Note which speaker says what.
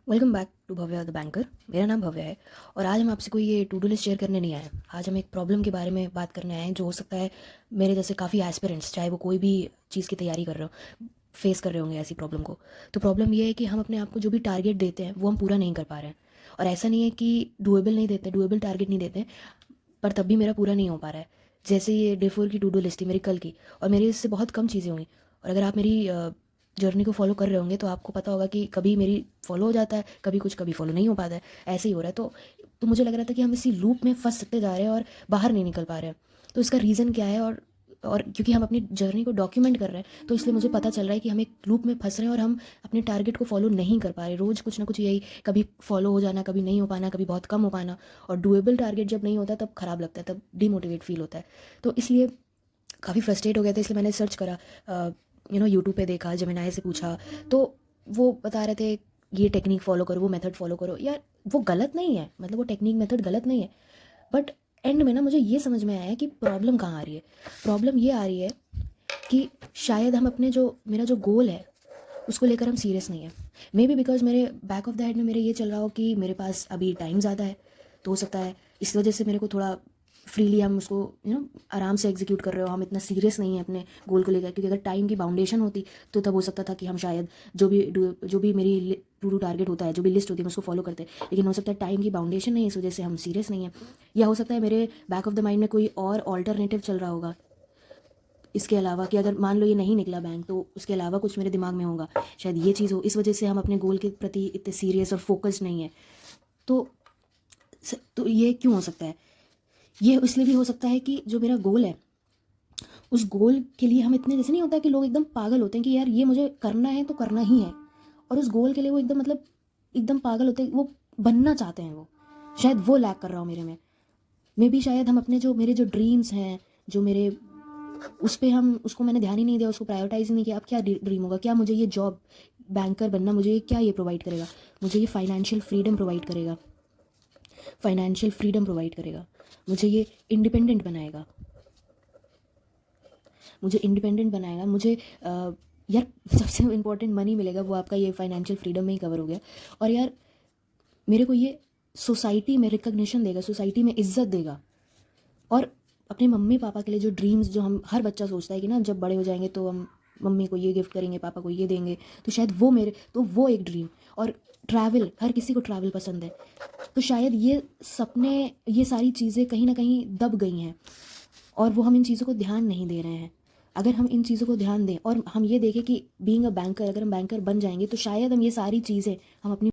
Speaker 1: Welcome back to Bhavya the banker. मेरा नाम भव्या है और आज हम आपसे कोई ये टू डू लिस्ट शेयर करने नहीं आए हैं। आज हम एक प्रॉब्लम के बारे में बात करने आए हैं जो हो सकता है मेरे जैसे काफ़ी एस्पिरेंट्स, चाहे वो कोई भी चीज़ की तैयारी कर रहे हो, फेस कर रहे होंगे ऐसी प्रॉब्लम को। तो प्रॉब्लम ये है कि हम अपने आप को जो भी टारगेट देते हैं वो हम पूरा नहीं कर पा रहे हैं। और ऐसा नहीं है कि डुएबल नहीं देते, डुएबल टारगेट नहीं देते, पर तब भी मेरा पूरा नहीं हो पा रहा है। जैसे ये डे 4 की टू डू लिस्ट थी मेरी कल की, और मेरी इससे बहुत कम चीज़ें हुई। और अगर आप मेरी जर्नी को फॉलो कर रहे होंगे तो आपको पता होगा कि कभी मेरी फॉलो हो जाता है, कभी कुछ, कभी फॉलो नहीं हो पाता है। ऐसे ही हो रहा है। तो मुझे लग रहा था कि हम इसी लूप में फंस सकते जा रहे हैं और बाहर नहीं निकल पा रहे हैं। तो इसका रीज़न क्या है? और क्योंकि हम अपनी जर्नी को डॉक्यूमेंट कर रहे हैं तो इसलिए मुझे पता चल रहा है कि हम एक लूप में फंस रहे हैं और हम अपने टारगेट को फॉलो नहीं कर पा रहे। रोज़ कुछ ना कुछ यही, कभी फॉलो हो जाना, कभी नहीं हो पाना, कभी बहुत कम हो पाना। और डुएबल टारगेट जब नहीं होता तब ख़राब लगता है, तब डिमोटिवेट फील होता है। तो इसलिए काफ़ी फ्रस्ट्रेट हो गया था। इसलिए मैंने सर्च करा, यूट्यूब पे देखा, जेमिनाई से पूछा। तो वो बता रहे थे ये टेक्निक फॉलो करो, वो मेथड फॉलो करो। यार वो गलत नहीं है, मतलब वो टेक्निक मेथड गलत नहीं है, बट एंड में ना मुझे ये समझ में आया कि प्रॉब्लम कहाँ आ रही है। प्रॉब्लम ये आ रही है कि शायद हम अपने जो मेरा जो गोल है उसको लेकर हम सीरियस नहीं है। मे बी बिकॉज मेरे बैक ऑफ द हेड में मेरे ये चल रहा हो कि मेरे पास अभी टाइम ज़्यादा है, तो हो सकता है इस वजह से मेरे को थोड़ा फ्रीली हम उसको आराम से एग्जीक्यूट कर रहे हो। हम इतना सीरियस नहीं है अपने गोल को लेकर, क्योंकि अगर टाइम की बाउंडेशन होती तो तब हो सकता था कि हम शायद जो भी मेरी टू डू टारगेट होता है, जो भी लिस्ट होती है, मैं उसको फॉलो करते। लेकिन हो सकता है टाइम की बाउंडेशन नहीं है, इस वजह से हम सीरियस नहीं है। या हो सकता है मेरे बैक ऑफ द माइंड में कोई और ऑल्टरनेटिव चल रहा होगा इसके अलावा, कि अगर मान लो ये नहीं निकला बैंक तो उसके अलावा कुछ मेरे दिमाग में होगा। शायद ये चीज़ हो, इस वजह से हम अपने गोल के प्रति इतने सीरियस और फोकस्ड नहीं है। तो तो ये क्यों हो सकता है? ये इसलिए भी हो सकता है कि जो मेरा गोल है उस गोल के लिए हम इतने, जैसे नहीं होता कि लोग एकदम पागल होते हैं कि यार ये मुझे करना है तो करना ही है, और उस गोल के लिए वो एकदम, मतलब एकदम पागल होते हैं, वो बनना चाहते हैं। वो शायद वो लैक कर रहा हूँ मेरे में। मे बी शायद हम अपने जो मेरे जो ड्रीम्स हैं, जो मेरे, उस पे हम उसको मैंने ध्यान ही नहीं दिया, उसको प्रायोरिटाइज ही नहीं किया। अब क्या ड्रीम होगा? क्या मुझे ये जॉब बैंकर बनना, मुझे ये क्या ये प्रोवाइड करेगा? मुझे ये फाइनेंशियल फ्रीडम प्रोवाइड करेगा, फाइनेंशियल फ्रीडम प्रोवाइड करेगा, मुझे ये इंडिपेंडेंट बनाएगा, मुझे इंडिपेंडेंट बनाएगा, मुझे यार सबसे इम्पोर्टेंट मनी मिलेगा, वो आपका ये फाइनेंशियल फ्रीडम में ही कवर हो गया। और यार मेरे को ये सोसाइटी में रिकग्निशन देगा, सोसाइटी में इज्जत देगा। और अपने मम्मी पापा के लिए जो ड्रीम्स, जो हम हर बच्चा सोचता है कि ना जब बड़े हो जाएंगे तो हम मम्मी को ये गिफ्ट करेंगे, पापा को ये देंगे, तो शायद वो मेरे, तो वो एक ड्रीम। और ट्रैवल, हर किसी को ट्रैवल पसंद है, तो शायद ये सपने, ये सारी चीज़ें कहीं ना कहीं दब गई हैं और वो हम इन चीज़ों को ध्यान नहीं दे रहे हैं। अगर हम इन चीज़ों को ध्यान दें और हम ये देखें कि बीइंग अ बैंकर, अगर हम बैंकर बन जाएंगे तो शायद हम ये सारी चीज़ें हम अपनी